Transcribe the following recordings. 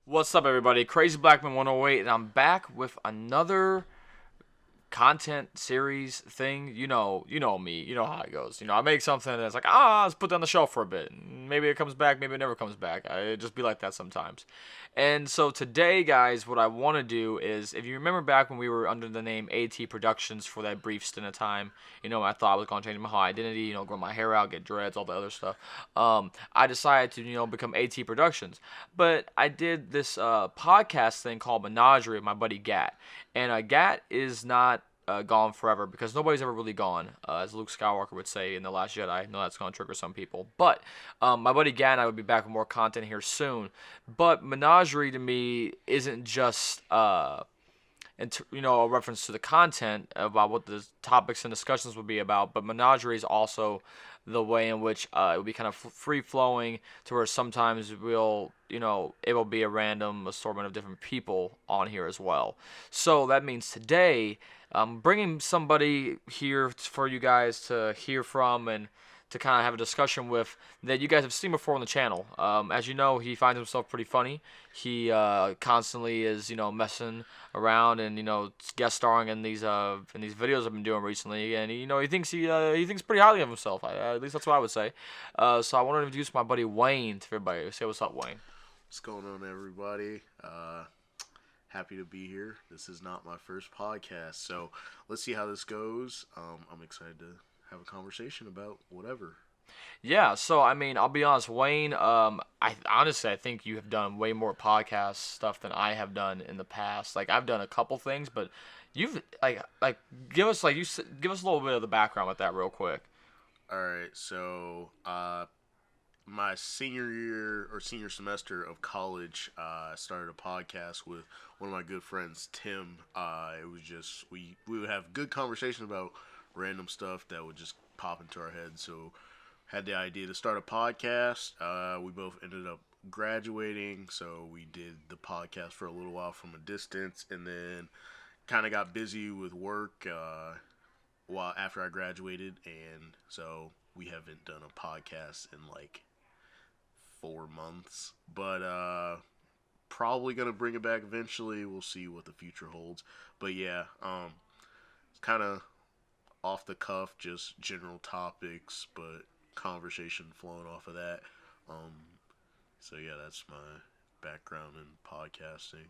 What's up, everybody? Crazy Blackman 108, and I'm back with another content series thing. You know me. You know how it goes. I make something and it's like, let's put that on the shelf for a bit. Maybe it comes back, maybe it never comes back. It just be like that sometimes. And so today, guys, what I want to do is, if you remember back when we were under the name AT Productions for that brief stint of time, I thought I was going to change my whole identity, grow my hair out, get dreads, all the other stuff. I decided to, become AT Productions. But I did this podcast thing called Menagerie with my buddy Gat. And Gat is not gone forever because nobody's ever really gone, as Luke Skywalker would say in The Last Jedi. I know that's going to trigger some people. But my buddy Gat and I will be back with more content here soon. But Menagerie to me isn't just a reference to the content about what the topics and discussions would be about, but Menagerie is also the way in which it will be kind of free flowing to where sometimes it will be a random assortment of different people on here as well. So that means today, I'm bringing somebody here for you guys to hear from and to kind of have a discussion with that you guys have seen before on the channel. As you know, he finds himself pretty funny. He constantly is, messing around and guest starring in these videos I've been doing recently, and he thinks he thinks pretty highly of himself. At least that's what I would say. So I wanted to introduce my buddy Wayne to everybody. Say what's up, Wayne. What's going on, everybody? Happy to be here. This is not my first podcast, so let's see how this goes. I'm excited to have a conversation about whatever. Yeah, so I mean, I'll be honest, Wayne. I think you have done way more podcast stuff than I have done in the past. Like I've done a couple things, but you've give us give us a little bit of the background with that real quick. All right, so my senior year or senior semester of college, I started a podcast with one of my good friends, Tim. It was just we would have good conversation about random stuff that would just pop into our heads. So had the idea to start a podcast. We both ended up graduating, so we did the podcast for a little while from a distance, and then kind of got busy with work while after I graduated, and so we haven't done a podcast in like 4 months, but probably gonna bring it back eventually. We'll see what the future holds. But yeah, it's kind of off the cuff, just general topics, but conversation flowing off of that. Um, so yeah, that's my background in podcasting.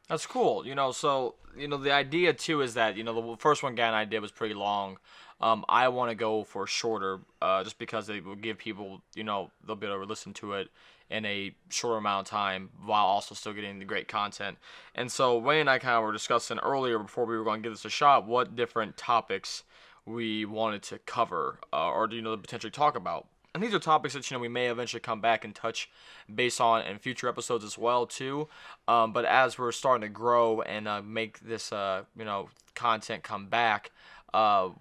That's cool. The idea too is that the first one Gan I did was pretty long. I want to go for shorter, just because it will give people, they'll be able to listen to it in a shorter amount of time while also still getting the great content. And so Wayne and I kind of were discussing earlier before we were going to give this a shot what different topics we wanted to cover, or potentially talk about. And these are topics that we may eventually come back and touch base on in future episodes as well too. But as we're starting to grow and make this content come back,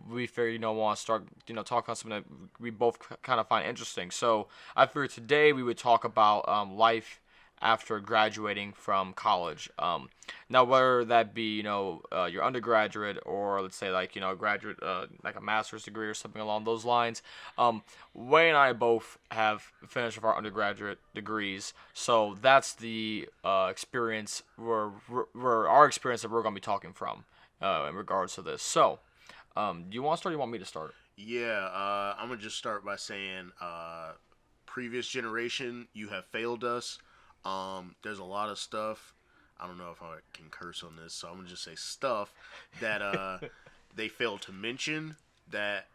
we figured want to start talking about something that we both kind of find interesting. So I figured today we would talk about life after graduating from college. Now, whether that be your undergraduate or let's say graduate like a master's degree or something along those lines. Wayne and I both have finished with our undergraduate degrees, so that's the experience where our experience that we're going to be talking from in regards to this. So, do you want to start? Or you want me to start? Yeah, I'm gonna just start by saying, previous generation, you have failed us. There's a lot of stuff. I don't know if I can curse on this, so I'm gonna just say stuff that they failed to mention that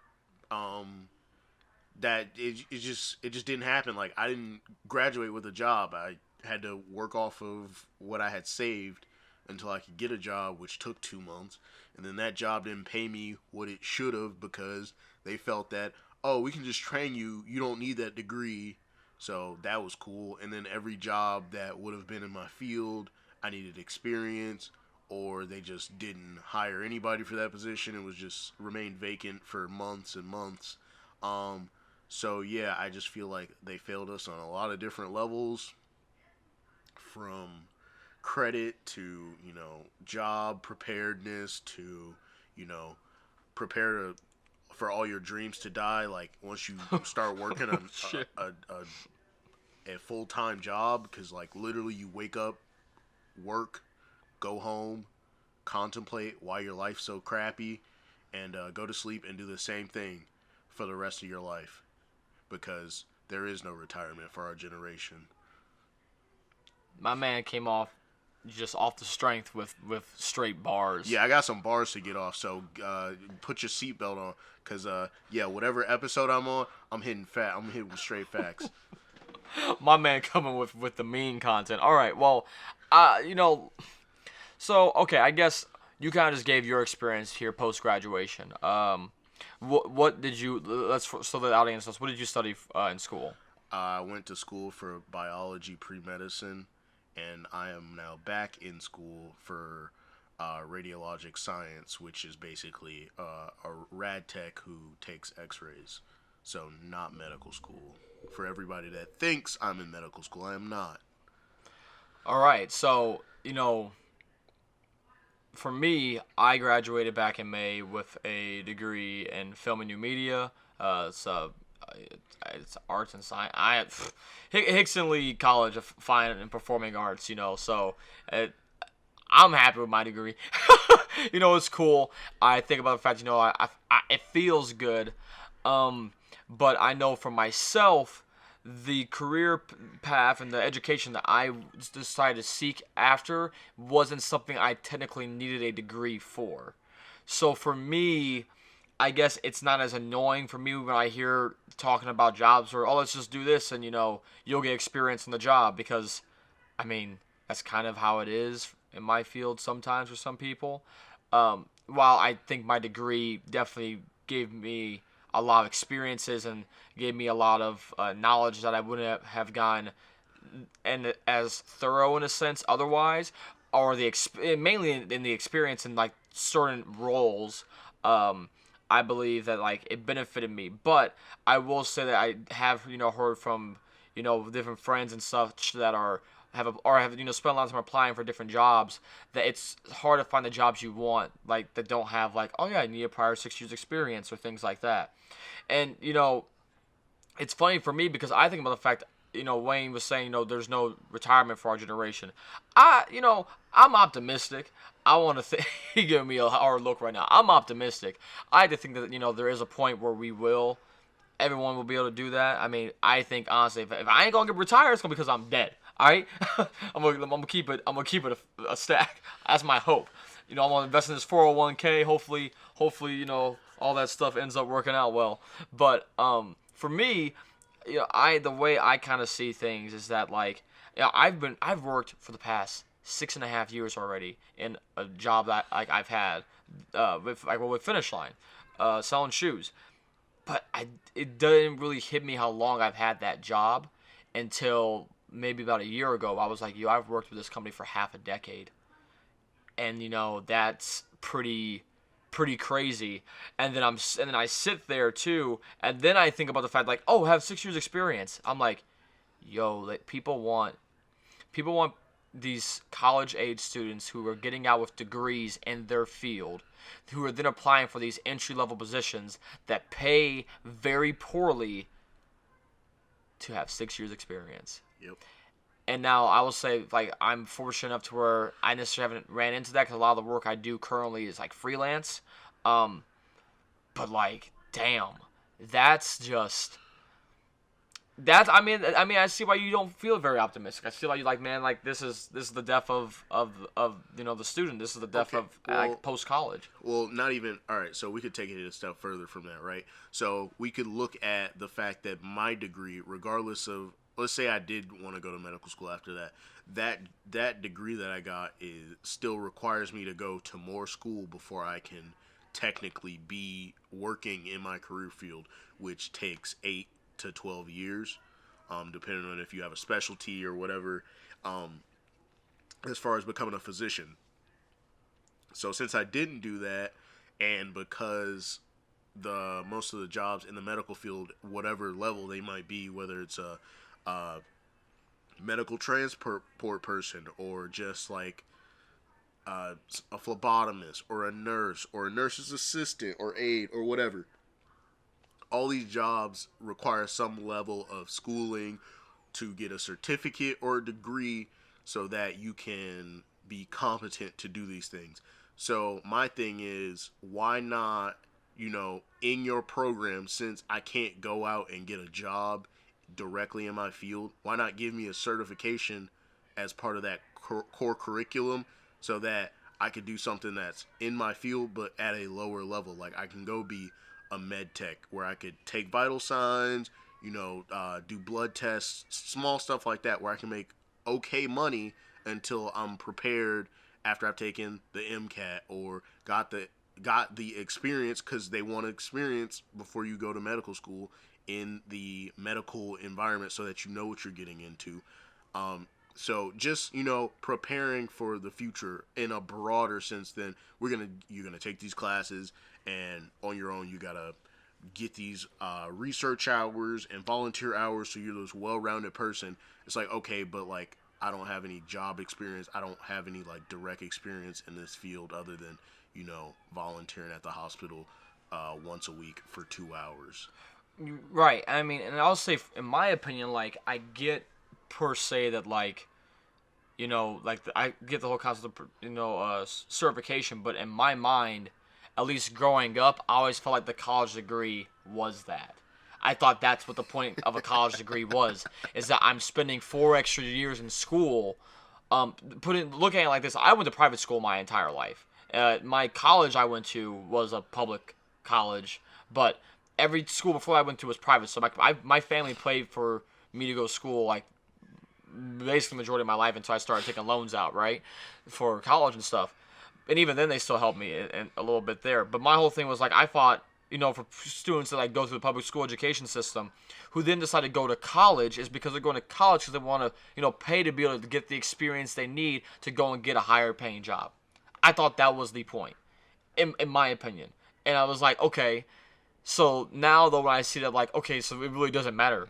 it just didn't happen. Like I didn't graduate with a job. I had to work off of what I had saved until I could get a job, which took 2 months, and then that job didn't pay me what it should have because they felt that, oh, we can just train you. You don't need that degree. So that was cool. And then every job that would have been in my field, I needed experience, or they just didn't hire anybody for that position. It was just remained vacant for months and months. So yeah, I just feel like they failed us on a lot of different levels, from credit to, job preparedness to, prepare for all your dreams to die. Like once you start working on a full-time job, because like literally you wake up work, go home, contemplate why your life's so crappy, and go to sleep and do the same thing for the rest of your life. Because there is no retirement for our generation. My man came off just off the strength with straight bars. Yeah, I got some bars to get off, so put your seatbelt on, cause yeah, whatever episode I'm on, I'm hitting with straight facts. My man coming with the mean content. All right, well, you know, so okay, I guess you kind of just gave your experience here post graduation. What did you so the audience knows, what did you study in school? I went to school for biology pre-medicine, and I am now back in school for radiologic science, which is basically a rad tech who takes x-rays. So not medical school. For everybody that thinks I'm in medical school, I am not. All right, so for me, I graduated back in May with a degree in film and new media. It's arts and science. Hickson Lee College of Fine and Performing Arts. So I'm happy with my degree. It's cool. I think about the fact, it feels good. But I know for myself, the career path and the education that I decided to seek after wasn't something I technically needed a degree for. So for me, I guess it's not as annoying for me when I hear talking about jobs or, oh, let's just do this and, you'll get experience in the job, because, I mean, that's kind of how it is in my field sometimes for some people. While I think my degree definitely gave me a lot of experiences and gave me a lot of knowledge that I wouldn't have gotten and as thorough in a sense otherwise, or mainly in the experience in like certain roles. I believe that like it benefited me, but I will say that I have heard from different friends and such that have spent a lot of time applying for different jobs, that it's hard to find the jobs you want, like that don't have like, oh yeah, I need a prior 6 years experience or things like that. And it's funny for me because I think about the fact, Wayne was saying, there's no retirement for our generation. I'm optimistic. I want to think he giving me a hard look right now. I'm optimistic. I like to think that there is a point where everyone will be able to do that. I mean, I think honestly, if I ain't gonna get retired, it's gonna be because I'm dead. All right, I'm gonna keep it. I'm gonna keep it a stack. That's my hope. I'm gonna invest in this 401k. Hopefully, all that stuff ends up working out well. But for me, the way I kind of see things is that like, I've worked for the past 6.5 years already in a job that like I've had with Finish Line, selling shoes. But it didn't really hit me how long I've had that job until maybe about a year ago. I was like, I've worked with this company for half a decade, and that's pretty crazy. And then I sit there too, and then I think about the fact like, oh, I have 6 years experience. I'm like, like, people want these college age students who are getting out with degrees in their field, who are then applying for these entry level positions that pay very poorly, to have 6 years experience. Yep. And now I will say, like, I'm fortunate enough to where I necessarily haven't ran into that, because a lot of the work I do currently is like freelance. But like, damn, I mean, I see why you don't feel very optimistic. I see why you like, man, like this is the death of the student. This is the death of like post college. Well, not even. All right, so we could take it a step further from that, right? So we could look at the fact that my degree, regardless of, let's say I did want to go to medical school after that degree that I got still requires me to go to more school before I can technically be working in my career field, which takes 8 to 12 years, depending on if you have a specialty or whatever, as far as becoming a physician. So since I didn't do that, and because most of the jobs in the medical field, whatever level they might be, whether it's a medical transport person, or just like a phlebotomist, or a nurse's assistant, or aide, or whatever, all these jobs require some level of schooling to get a certificate or a degree so that you can be competent to do these things. So my thing is, why not, in your program, since I can't go out and get a job directly in my field, why not give me a certification as part of that core curriculum so that I could do something that's in my field but at a lower level? Like I can go be a med tech where I could take vital signs, do blood tests, small stuff like that, where I can make okay money until I'm prepared after I've taken the MCAT or got the experience, because they want experience before you go to medical school in the medical environment so that you know what you're getting into. So just preparing for the future in a broader sense than you're gonna take these classes, and on your own you gotta get these research hours and volunteer hours so you're this well-rounded person. It's like, okay, but like I don't have any job experience. I don't have any like direct experience in this field other than volunteering at the hospital once a week for 2 hours. Right. I mean, and I'll say, in my opinion, like I get per se that like I get the whole concept of certification, but in my mind, at least growing up, I always felt like the college degree was that. I thought that's what the point of a college degree was, is that I'm spending 4 extra years in school. Looking at it like this, I went to private school my entire life. My college I went to was a public college, but every school before I went to was private. So my family paid for me to go to school like basically the majority of my life until I started taking loans out, right, for college and stuff. And even then, they still helped me a little bit there. But my whole thing was like I thought, for students that like go through the public school education system, who then decide to go to college, is because they're going to college because they want to pay to be able to get the experience they need to go and get a higher paying job. I thought that was the point, in my opinion. And I was like, okay, so now though when I see that, like, okay, so it really doesn't matter,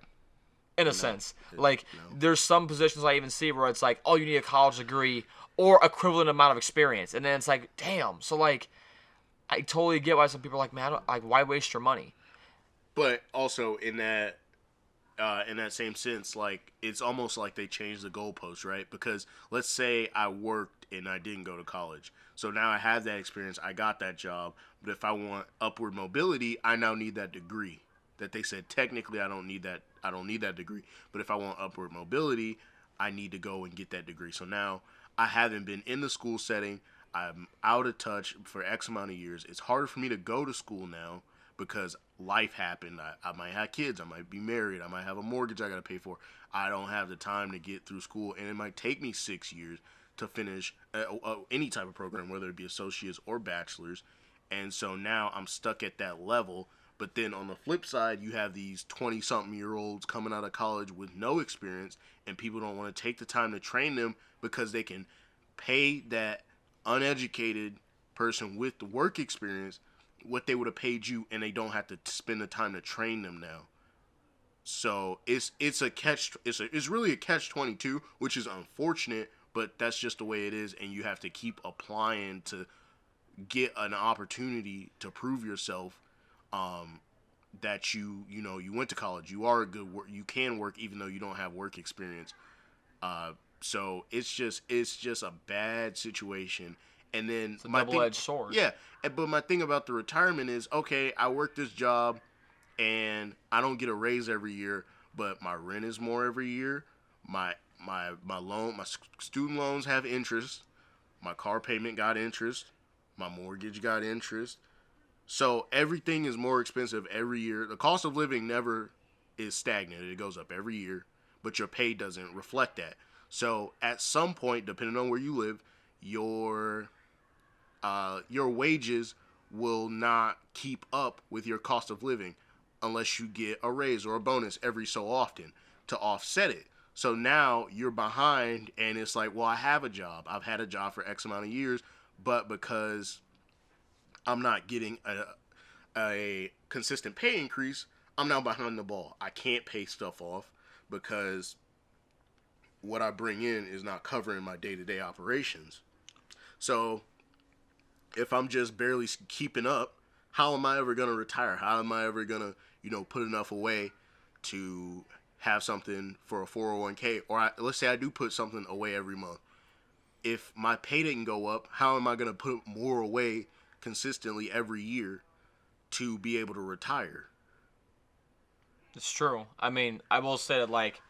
in a sense. Like, there's some positions I even see where it's like, oh, you need a college degree or equivalent amount of experience. And then it's like, damn. So, like, I totally get why some people are like, man, why waste your money? But also in that same sense, like it's almost like they changed the goalpost, right? Because let's say I worked and I didn't go to college, so now I have that experience, I got that job. But if I want upward mobility, I now need that degree. That they said technically I don't need that degree, but if I want upward mobility, I need to go and get that degree. So now I haven't been in the school setting. I'm out of touch for X amount of years. It's harder for me to go to school now because life happened. I might have kids. I might be married. I might have a mortgage I got to pay for. I don't have the time to get through school, and it might take me 6 years to finish any type of program, whether it be associates or bachelor's. And so now I'm stuck at that level. But then on the flip side, you have these 20-something-year-olds coming out of college with no experience, and people don't want to take the time to train them because they can pay that uneducated person with the work experience what they would have paid you, and they don't have to spend the time to train them now. So it's really a catch-22, which is unfortunate, but that's just the way it is, and you have to keep applying to get an opportunity to prove yourself, that you went to college, you are a good work, you can work even though you don't have work experience. So it's just a bad situation. And then it's a double-edged sword. Yeah, but my thing about the retirement is, okay, I work this job and I don't get a raise every year, but my rent is more every year. My student loans have interest. My car payment got interest. My mortgage got interest. So everything is more expensive every year. The cost of living never is stagnant. It goes up every year, but your pay doesn't reflect that. So at some point, depending on where you live, your wages will not keep up with your cost of living unless you get a raise or a bonus every so often to offset it. So now you're behind, and it's like, well, I have a job. I've had a job for X amount of years, but because I'm not getting a consistent pay increase, I'm now behind the ball. I can't pay stuff off because what I bring in is not covering my day-to-day operations. So if I'm just barely keeping up, how am I ever going to retire? How am I ever going to, put enough away to have something for a 401k, or let's say I do put something away every month. If my pay didn't go up, how am I going to put more away consistently every year to be able to retire? It's true. I mean, I will say that, like,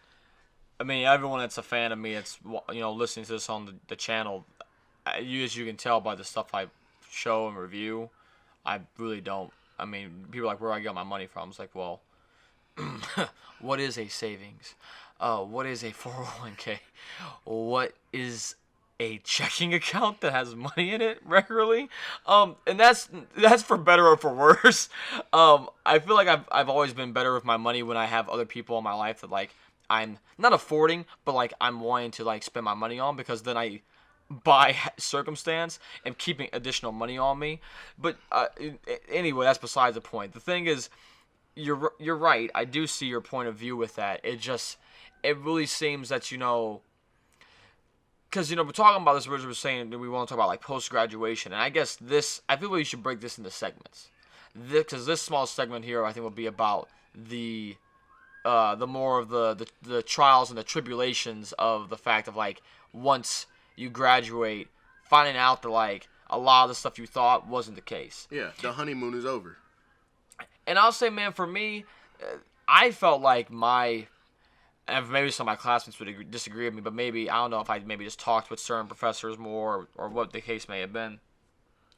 I mean, everyone that's a fan of me, it's, listening to this on the channel, as you can tell by the stuff I show and review, I really don't. I mean, people are like, where do I get my money from? It's like, well, what is a savings? What is a 401k? What is a checking account that has money in it regularly? And that's for better or for worse. I feel like I've always been better with my money when I have other people in my life that, like, I'm not affording, but, like, I'm wanting to, like, spend my money on, because then I, by circumstance, am keeping additional money on me. But anyway, that's besides the point. The thing is, you're right. I do see your point of view with that. It really seems that, because, we're talking about this, we're saying that we want to talk about, like, post-graduation, and I guess I feel like you should break this into segments. Because this small segment here, I think, will be about the more of the trials and the tribulations of the fact of, like, once you graduate, finding out that, like, a lot of the stuff you thought wasn't the case. Yeah, the honeymoon is over. And I'll say, man, for me, I felt like and maybe some of my classmates would disagree with me, but maybe, I don't know if I maybe just talked with certain professors more, or what the case may have been.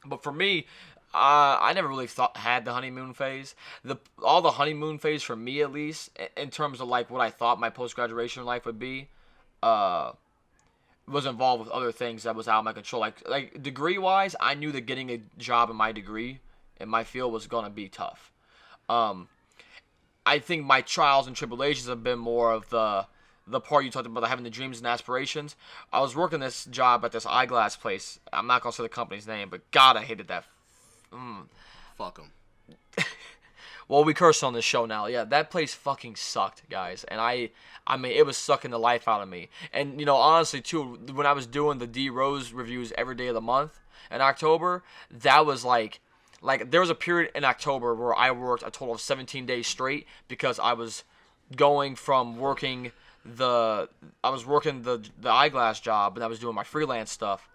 But for me, I never really had the honeymoon phase. All the honeymoon phase, for me at least, in terms of, like, what I thought my post-graduation life would be, was involved with other things that was out of my control. Like degree-wise, I knew that getting a job in my degree, in my field, was going to be tough. I think my trials and tribulations have been more of the part you talked about, having the dreams and aspirations. I was working this job at this eyeglass place. I'm not going to say the company's name, but God, I hated that. Fuck them. Well, we curse on this show now. Yeah, that place fucking sucked, guys. And I mean, it was sucking the life out of me. And, honestly, too, when I was doing the D Rose reviews every day of the month in October, that was like, there was a period in October where I worked a total of 17 days straight, because I was going from working the eyeglass job, and I was doing my freelance stuff,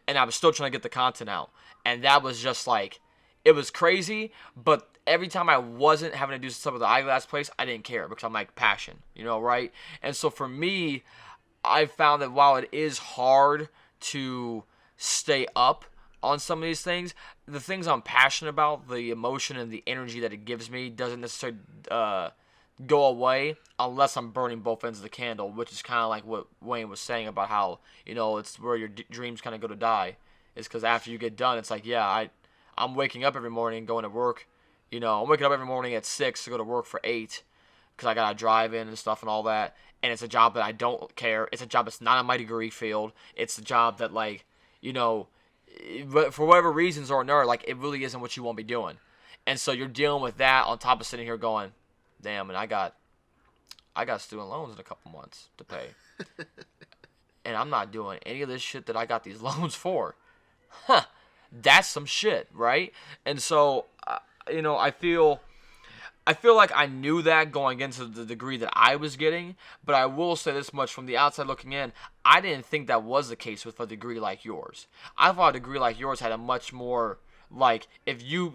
and I was still trying to get the content out. And that was just like, it was crazy, but every time I wasn't having to do stuff with the eyeglass place, I didn't care, because I'm like, passion, right? And so for me, I found that while it is hard to stay up on some of these things, the things I'm passionate about, the emotion and the energy that it gives me, doesn't necessarily go away unless I'm burning both ends of the candle, which is kind of like what Wayne was saying about how, it's where your dreams kind of go to die. Is because after you get done, it's like, yeah, I'm waking up every morning going to work. I'm waking up every morning at 6 to go to work for 8, because I got to drive in and stuff and all that. And it's a job that I don't care. It's a job that's not in my degree field. It's a job that, like, for whatever reasons or another, like, it really isn't what you want to be doing. And so you're dealing with that on top of sitting here going, damn, and I got student loans in a couple months to pay. And I'm not doing any of this shit that I got these loans for. Huh. That's some shit, right? And so, I feel like I knew that going into the degree that I was getting, but I will say this much, from the outside looking in, I didn't think that was the case with a degree like yours. I thought a degree like yours had a much more, like, if you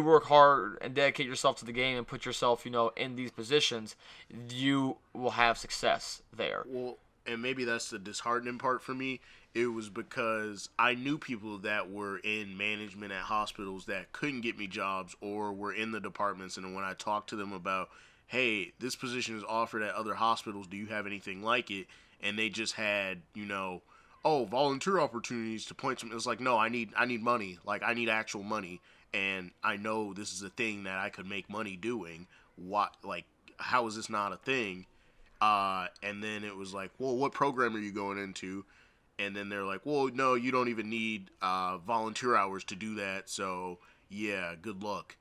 work hard and dedicate yourself to the game and put yourself, in these positions, you will have success there. Well, and maybe that's the disheartening part for me. It was because I knew people that were in management at hospitals that couldn't get me jobs, or were in the departments, and when I talked to them about, hey, this position is offered at other hospitals, do you have anything like it? And they just had, volunteer opportunities to point to. It was like, no, I need money. Like, I need actual money, and I know this is a thing that I could make money doing. How is this not a thing? And then it was like, well, what program are you going into? And then they're like, well, no, you don't even need volunteer hours to do that. So, yeah, good luck.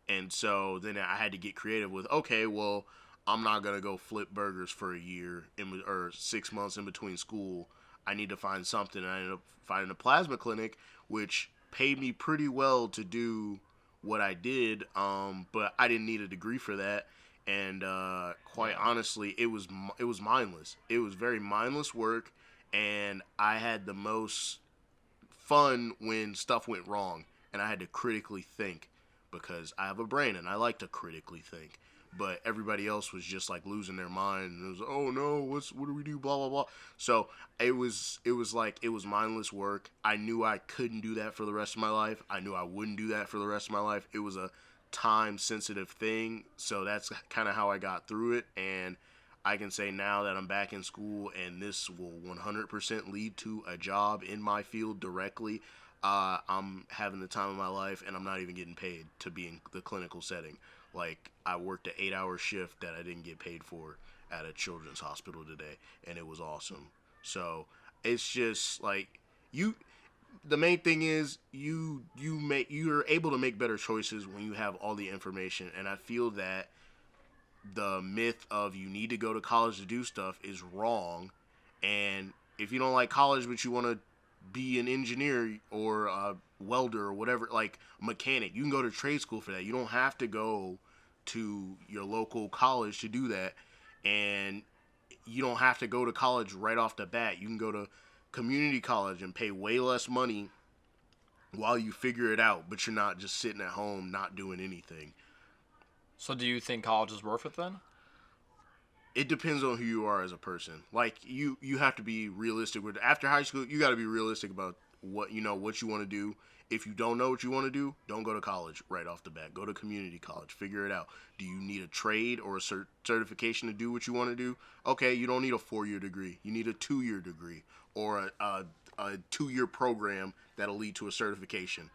And so then I had to get creative with, okay, well, I'm not going to go flip burgers for a year or 6 months in between school. I need to find something. And I ended up finding a plasma clinic, which paid me pretty well to do what I did. But I didn't need a degree for that. and quite honestly, it was mindless. It was very mindless work, and I had the most fun when stuff went wrong, and I had to critically think because I have a brain and I like to critically think. But everybody else was just like losing their mind, and it was, oh no, what do we do, blah blah blah. So it was mindless work. I knew I couldn't do that for the rest of my life. I knew I wouldn't do that for the rest of my life. It was a time sensitive thing, so that's kind of how I got through it. And I can say now that I'm back in school and this will 100% lead to a job in my field directly. I'm having the time of my life, and I'm not even getting paid to be in the clinical setting. Like, I worked an 8-hour shift that I didn't get paid for at a children's hospital today, and it was awesome. So it's just like you. The main thing is you're able to make better choices when you have all the information, and I feel that the myth of you need to go to college to do stuff is wrong. And if you don't like college but you want to be an engineer or a welder or whatever, like mechanic, you can go to trade school for that. You don't have to go to your local college to do that. And you don't have to go to college right off the bat. You can go to community college and pay way less money while you figure it out, but you're not just sitting at home not doing anything. So do you think college is worth it then? It depends on who you are as a person. Like you have to be realistic with after high school. You got to be realistic about what you want to do. If you don't know what you want to do, don't go to college right off the bat. Go to community college. Figure it out. Do you need a trade or a certification to do what you want to do? Okay, you don't need a 4-year degree. You need a 2-year degree or a 2-year program that'll lead to a certification.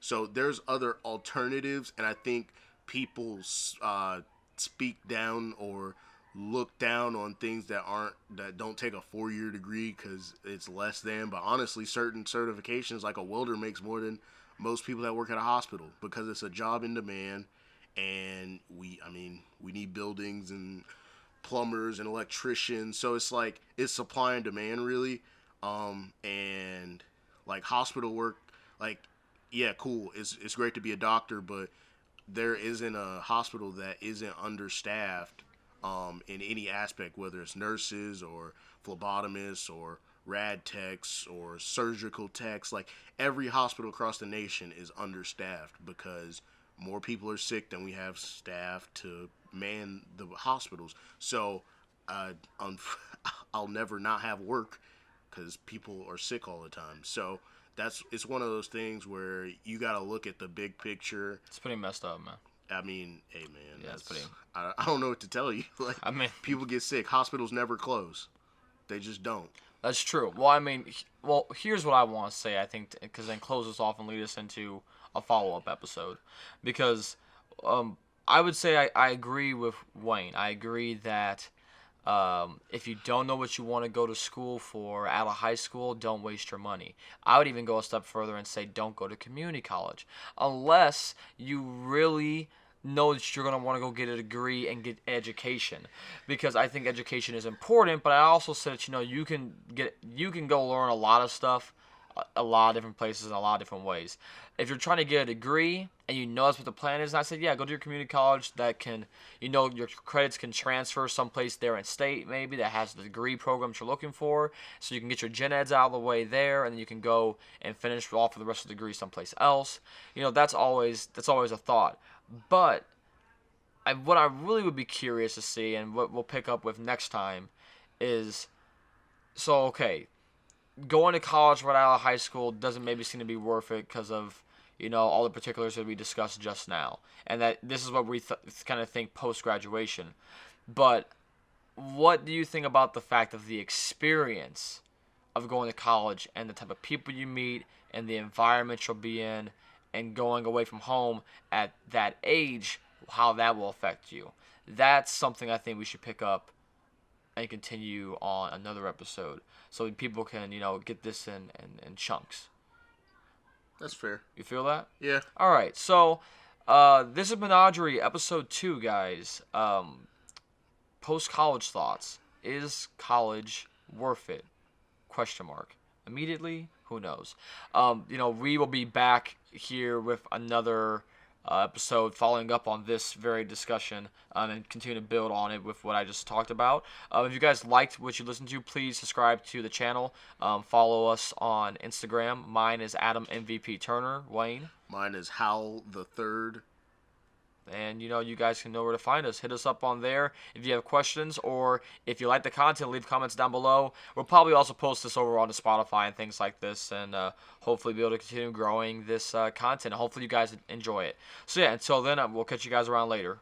So there's other alternatives, and I think people speak down or look down on things that don't take a 4-year degree because it's less than. But honestly, certain certifications like a welder makes more than most people that work at a hospital because it's a job in demand, and we need buildings and plumbers and electricians. So it's like it's supply and demand really. And like hospital work, like yeah, cool. It's great to be a doctor, but there isn't a hospital that isn't understaffed in any aspect, whether it's nurses or phlebotomists or rad techs or surgical techs. Like every hospital across the nation is understaffed because more people are sick than we have staff to man the hospitals. So I'll never not have work because people are sick all the time. So it's one of those things where you got to look at the big picture. It's pretty messed up, man. I mean, hey man, Yeah, it's pretty. I don't know what to tell you. Like, I mean, people get sick. Hospitals never close. They just don't. that's true. Well, I mean, here's what I want to say. I think because then close this off and lead us into a follow-up episode, because I would say I agree with Wayne. I agree that if you don't know what you want to go to school for out of high school, don't waste your money. I would even go a step further and say don't go to community college unless you really know that you're going to want to go get a degree and get education, because I think education is important. But I also said that you can go learn a lot of stuff a lot of different places in a lot of different ways. If you're trying to get a degree and you know that's what the plan is, and I said, yeah, go to your community college that can, your credits can transfer someplace there in state maybe that has the degree programs you're looking for, so you can get your gen eds out of the way there, and then you can go and finish off with the rest of the degree someplace else. That's always a thought. But what I really would be curious to see, and what we'll pick up with next time, is okay, going to college right out of high school doesn't maybe seem to be worth it because of all the particulars that we discussed just now, and that this is what we kind of think post graduation. But what do you think about the fact of the experience of going to college and the type of people you meet and the environment you'll be in and going away from home at that age, how that will affect you? That's something I think we should pick up and continue on another episode so people can, get this in chunks. That's fair. You feel that? Yeah. All right. So, this is Menagerie, episode 2, guys. Post-college thoughts. Is college worth it? Question mark. Immediately? Who knows? We will be back here with another episode following up on this very discussion, and continue to build on it with what I just talked about. If you guys liked what you listened to, please subscribe to the channel. Follow us on Instagram. Mine is Adam MVP Turner. Wayne. Mine is Hal the Third. And you guys can know where to find us. Hit us up on there if you have questions, or if you like the content, leave comments down below. We'll probably also post this over onto Spotify and things like this, and hopefully be able to continue growing this content. Hopefully you guys enjoy it. So yeah, until then, we'll catch you guys around later.